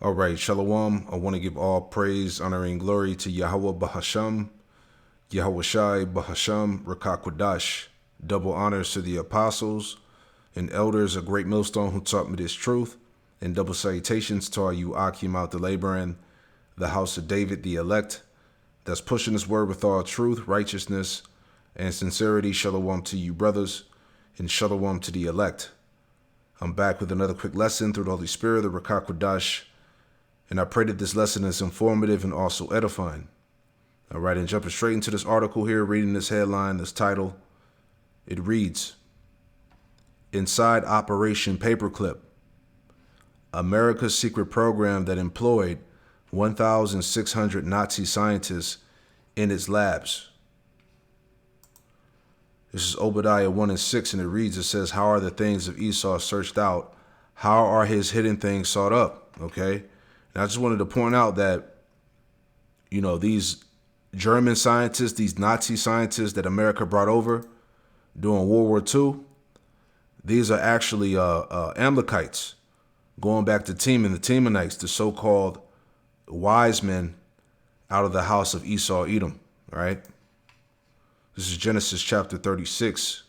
All right, Shalom. I want to give all praise, honor, and glory to Yahweh Bahasham, Yahweh Shai Bahasham, Rakakwadash. Double honors to the apostles and elders, a great millstone who taught me this truth, and double salutations to all you Akim out the laboring, the house of David, the elect, that's pushing this word with all truth, righteousness, and sincerity. Shalom to you, brothers, and shalom to the elect. I'm back with another quick lesson through the Holy Spirit, the Rakakwadash. And I pray that this lesson is informative and also edifying. All right, and jumping straight into this article here, reading this headline, this title, it reads, Inside Operation Paperclip, America's secret program that employed 1,600 Nazi scientists in its labs. This is Obadiah 1 and 6, and it reads, it says, how are the things of Esau searched out? How are his hidden things sought up? Okay. And I just wanted to point out that, you know, these German scientists, these Nazi scientists that America brought over during World War II, these are actually Amalekites, going back to Teman, the Temanites, the so-called wise men out of the house of Esau, Edom, all right? This is Genesis chapter 36.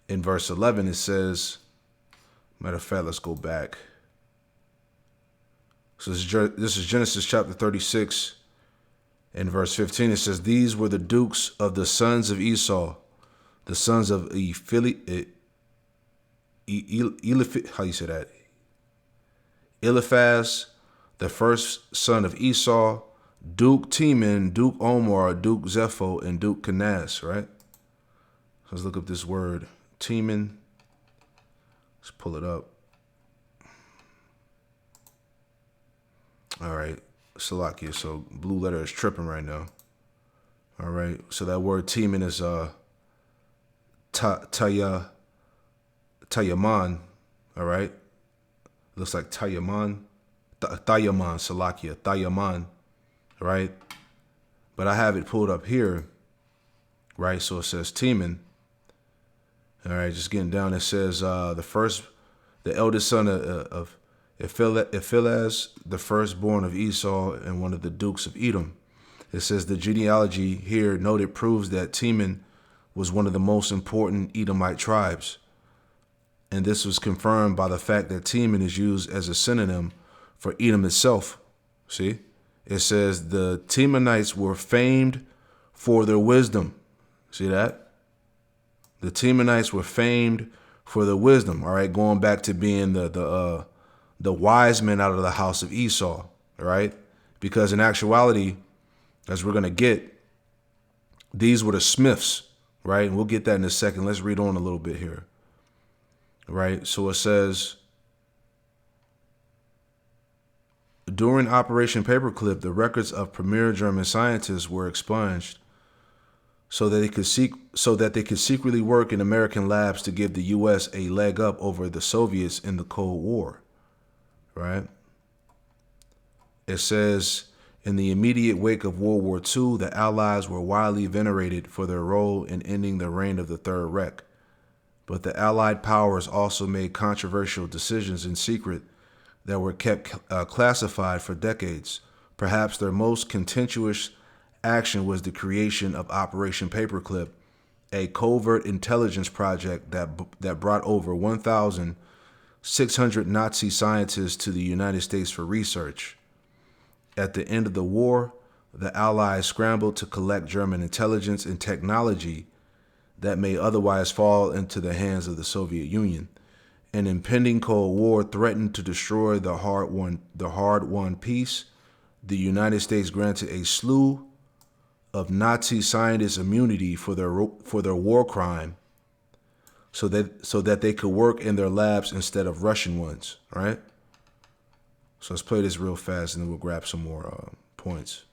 In verse 11, it says, matter of fact, let's go back. So this is Genesis chapter 36. In verse 15, it says, these were the dukes of the sons of Esau, the sons of how you say that? Eliphaz, the first son of Esau, Duke Teman, Duke Omar, Duke Zepho, and Duke Kenaz, right? So let's look up this word, Teman. Let's pull it up. All right, Salakia. So blue letter is tripping right now. All right, so that word Teman is Tayaman. All right, looks like Tayaman, Tayaman, Salakia, Tayaman. All right, but I have it pulled up here. Right, so it says Teman. All right, just getting down. It says the eldest son of Eliphaz, the firstborn of Esau and one of the dukes of Edom. It says the genealogy here noted proves that Teman was one of the most important Edomite tribes. And this was confirmed by the fact that Teman is used as a synonym for Edom itself. See, it says the Temanites were famed for their wisdom. See that? The Temanites were famed for their wisdom. All right, going back to being the wise men out of the house of Esau, all right? Because in actuality, as we're going to get, these were the smiths, right? And we'll get that in a second. Let's read on a little bit here, right? So it says, during Operation Paperclip, the records of premier German scientists were expunged so that they could secretly work in American labs to give the U.S. a leg up over the Soviets in the Cold War. Right? It says, in the immediate wake of World War II, the Allies were widely venerated for their role in ending the reign of the Third Reich. But the Allied powers also made controversial decisions in secret that were kept classified for decades. Perhaps their most contentious action was the creation of Operation Paperclip, a covert intelligence project that brought over 1,600 Nazi scientists to the United States for research. At the end of the war, the Allies scrambled to collect German intelligence and technology that may otherwise fall into the hands of the Soviet Union. An impending Cold War threatened to destroy the hard-won peace. The United States granted a slew of Nazi scientists immunity for their war crime, so that they could work in their labs instead of Russian ones, all right? So let's play this real fast and then we'll grab some more points.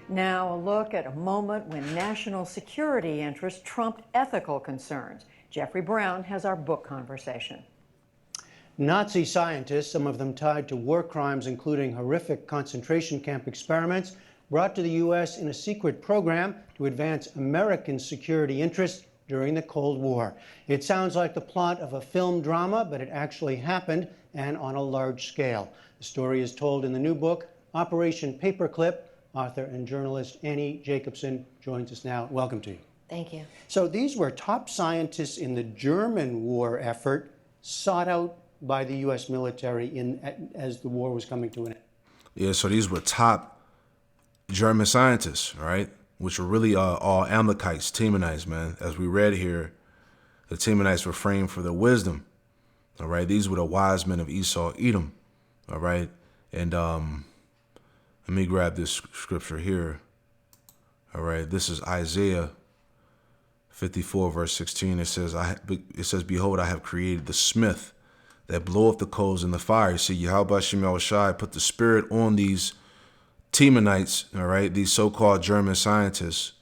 Now a look at a moment when national security interests trumped ethical concerns. Jeffrey Brown has our book conversation. Nazi scientists, some of them tied to war crimes including horrific concentration camp experiments, brought to the U.S. in a secret program to advance American security interests during the Cold War. It sounds like the plot of a film drama, but it actually happened and on a large scale. The story is told in the new book, Operation Paperclip. Author and journalist Annie Jacobsen joins us now. Welcome to you. Thank you. So these were top scientists in the German war effort, sought out by the U.S. military as the war was coming to an end. Yeah, so these were top German scientists, right? Which were really all Amalekites, Temanites, man. As we read here, the Temanites were framed for their wisdom, all right? These were the wise men of Esau, Edom, all right? And let me grab this scripture here, all right? This is Isaiah 54, verse 16. It says, "Behold, I have created the smith that bloweth the coals in the fire." See, Yahweh Shem Shai put the spirit on these Temanites, all right, these so-called German scientists,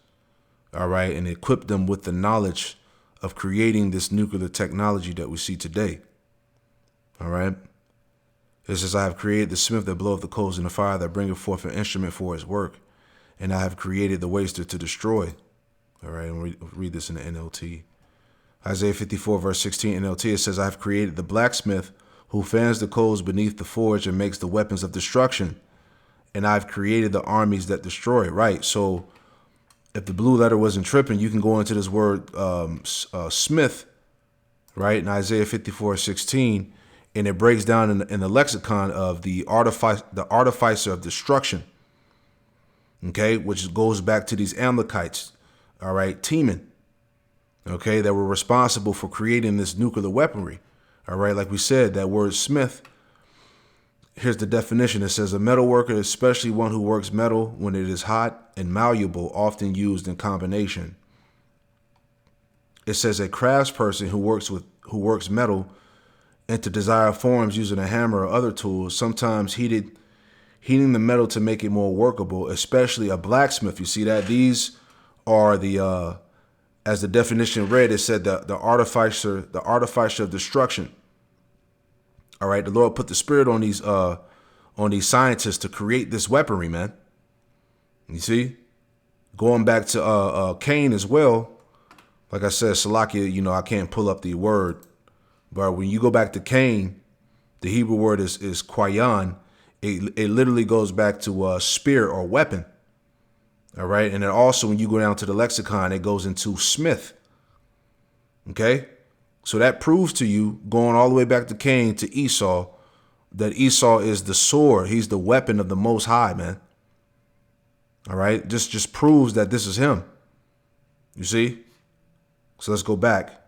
all right, and equipped them with the knowledge of creating this nuclear technology that we see today, all right? It says, "I have created the smith that bloweth the coals in the fire, that bringeth forth an instrument for his work, and I have created the waster to destroy." All right, and read this in the NLT. Isaiah 54, verse 16, NLT, it says, "I have created the blacksmith who fans the coals beneath the forge and makes the weapons of destruction. And I've created the armies that destroy." Right, so if the blue letter wasn't tripping, you can go into this word smith, right, in Isaiah 54, 16, and it breaks down in the lexicon of the artificer of destruction, okay, which goes back to these Amalekites, all right, Teman, okay, that were responsible for creating this nuclear weaponry, all right? Like we said, that word smith, here's the definition. It says, "A metal worker, especially one who works metal when it is hot and malleable, often used in combination." It says, "A craftsperson who works metal into desired forms using a hammer or other tools, sometimes heating the metal to make it more workable, especially a blacksmith." You see that? These are the as the definition read, it said the artificer of destruction. All right, the Lord put the spirit on these scientists to create this weaponry, man. You see, going back to Cain as well. Like I said, Salakia, I can't pull up the word, but when you go back to Cain, the Hebrew word is kwayan. It literally goes back to spear or weapon. All right. And then also when you go down to the lexicon, it goes into smith. OK, so that proves to you, going all the way back to Cain to Esau, that Esau is the sword. He's the weapon of the Most High, man. All right. Just proves that this is him. You see? So let's go back.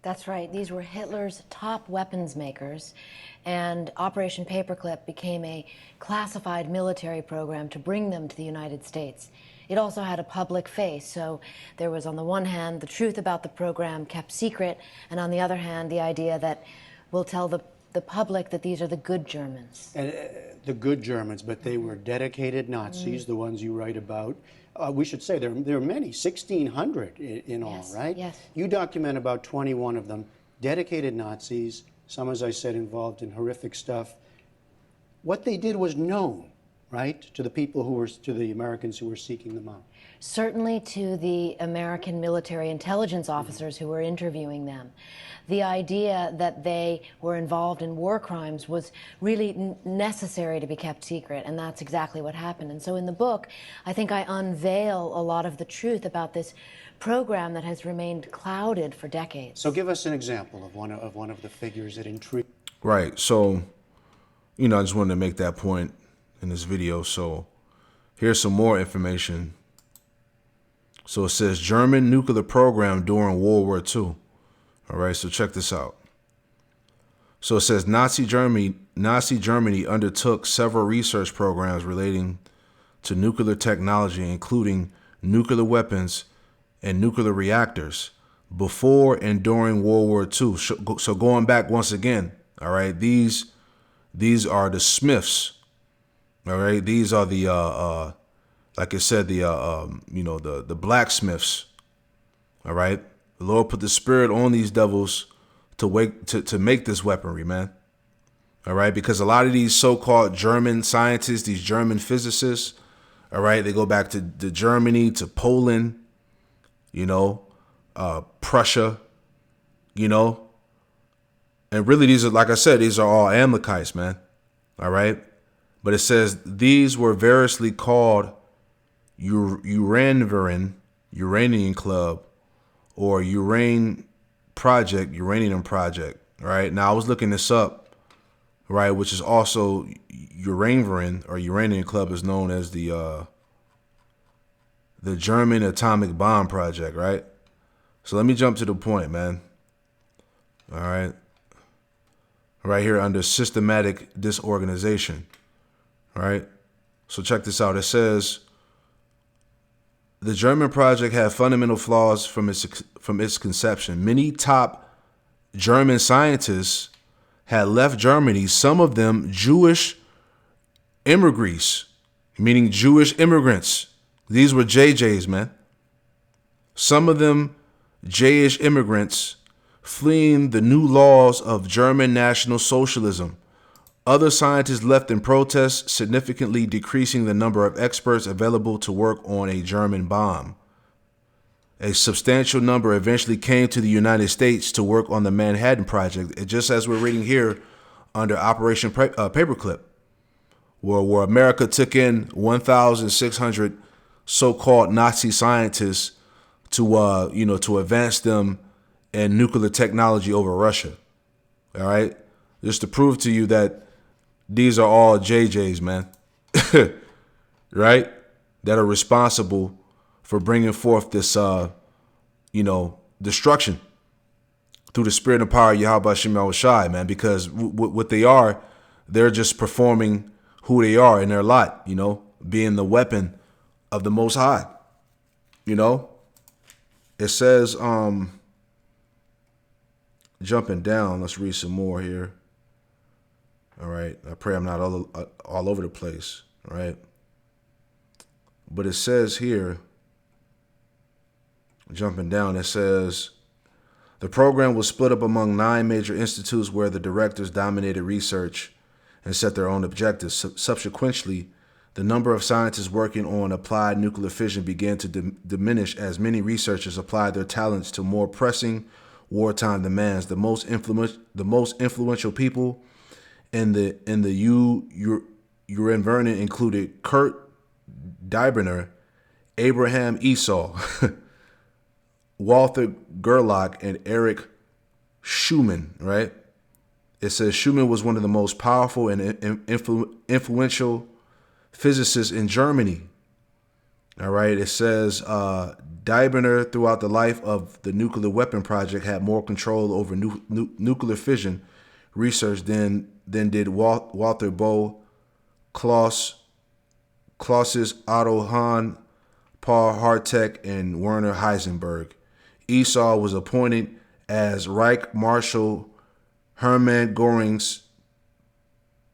That's right. These were Hitler's top weapons makers, and Operation Paperclip became a classified military program to bring them to the United States. It also had a public face, so there was, on the one hand, the truth about the program kept secret, and on the other hand, the idea that we'll tell the public that these are the good Germans. And, the good Germans, but they were dedicated Nazis, the ones you write about. We should say there are many, 1,600 in all, Yes, right? yes. You document about 21 of them, dedicated Nazis, some, as I said, involved in horrific stuff. What they did was known, right, to the people to the Americans who were seeking them out. Certainly to the American military intelligence officers who were interviewing them. The idea that they were involved in war crimes was really necessary to be kept secret, and that's exactly what happened. And so in the book, I think I unveil a lot of the truth about this program that has remained clouded for decades. So give us an example of one of the figures that intrigued. Right. So, I just wanted to make that point in this video. So here's some more information. So it says German nuclear program during World War II. All right, so check this out. So it says Nazi Germany undertook several research programs relating to nuclear technology, including nuclear weapons and nuclear reactors, before and during World War II. So going back once again, all right, these are the Smiths. All right, these are the like I said, the blacksmiths. All right. The Lord put the spirit on these devils to make this weaponry, man. All right, because a lot of these so-called German scientists, these German physicists, all right, they go back to Germany, to Poland, Prussia, you know. And really, these are, like I said, these are all Amalekites, man. All right. But it says these were variously called Uranian Club, or Uranium Project. Right. Now I was looking this up, right, which is also Uranium or Uranian Club is known as the German atomic bomb project, right? So let me jump to the point, man. All right. Right here under systematic disorganization. All right. So check this out. It says the German project had fundamental flaws from its conception. Many top German scientists had left Germany, some of them Jewish immigrants, meaning Jewish immigrants. These were JJs, man. Some of them Jewish immigrants fleeing the new laws of German National Socialism. Other scientists left in protest, significantly decreasing the number of experts available to work on a German bomb. A substantial number eventually came to the United States to work on the Manhattan Project, just as we're reading here under Operation Paperclip, where America took in 1,600 so-called Nazi scientists to advance them in nuclear technology over Russia. All right, just to prove to you that these are all JJs, man. Right, that are responsible for bringing forth this, destruction through the spirit and power of Yahweh Shem Shai, man. Because what they are, they're just performing who they are in their lot, being the weapon of the Most High. It says, jumping down, let's read some more here. All right, I pray I'm not all over the place, all right? But it says here, jumping down, it says, the program was split up among 9 major institutes where the directors dominated research and set their own objectives. Subsequently, the number of scientists working on applied nuclear fission began to diminish as many researchers applied their talents to more pressing wartime demands. The most influential people in the Uranium included Kurt Dieberner, Abraham Esau, Walter Gerlach, and Eric Schumann, right? It says Schumann was one of the most powerful and influential physicists in Germany. All right. It says Dieberner, throughout the life of the nuclear weapon project, had more control over nuclear fission research than did Walter Bo, Clauses, Otto Hahn, Paul Hartek, and Werner Heisenberg. Esau was appointed as Reich Marshal Hermann Göring's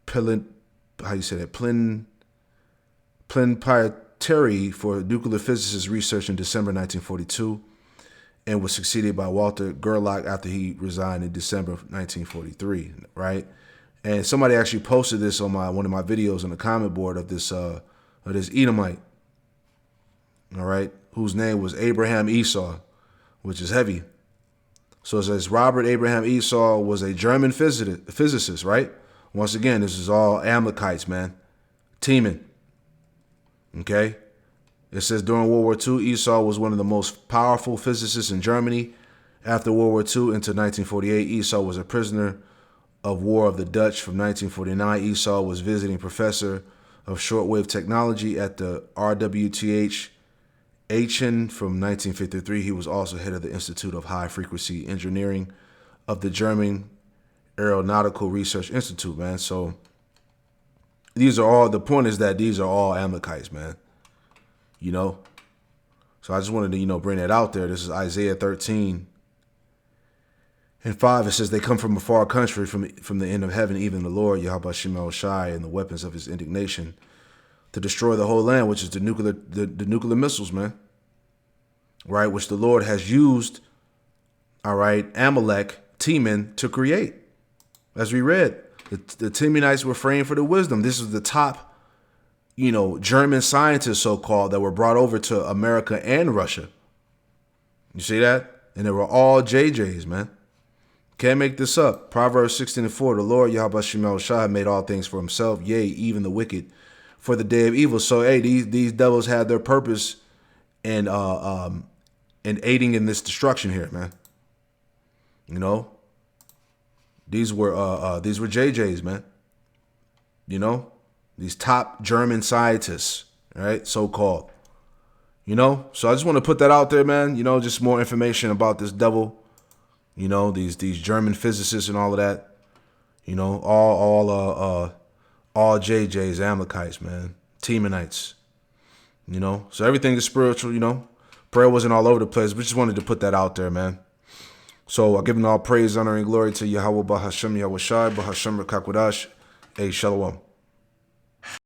plenipotentiary for nuclear physicist research in December 1942, and was succeeded by Walter Gerlach after he resigned in December of 1943, right? And somebody actually posted this on one of my videos on the comment board of this Edomite, all right, whose name was Abraham Esau, which is heavy. So it says Robert Abraham Esau was a German physicist, right? Once again, this is all Amalekites, man. Teman. Okay? It says during World War II, Esau was one of the most powerful physicists in Germany. After World War II into 1948, Esau was a prisoner of war of the Dutch. From 1949, Esau was visiting professor of shortwave technology at the RWTH Aachen. From 1953, he was also head of the Institute of High Frequency Engineering of the German Aeronautical Research Institute, man. So the point is that these are all Amalekites, man. So I just wanted to, bring that out there. This is Isaiah 13 and 5. It says, they come from a far country, from the end of heaven, even the Lord, Yahweh Shem Shai, and the weapons of his indignation to destroy the whole land, which is the nuclear missiles, man. Right, which the Lord has used, all right, Amalek, Teman, to create. As we read, the Temanites were framed for the wisdom. This is the top, German scientists, so-called, that were brought over to America and Russia. You see that? And they were all JJs, man. Can't make this up. Proverbs 16:4. The Lord Yahweh Shemel Shah made all things for himself, yea, even the wicked, for the day of evil. So hey, these devils had their purpose in aiding in this destruction here, man. You know? These were JJs, man. You know? These top German scientists, right? So-called. You know? So I just want to put that out there, man. You know, just more information about this devil. You know, these German physicists and all of that. You know, all JJs, Amalekites, man. Temanites. You know? So everything is spiritual, you know. Prayer wasn't all over the place. We just wanted to put that out there, man. So I give all praise, honor, and glory to Yahweh Bahashem Yahweh Shai, Bahashem Rakakwadash. Hey, Shalom.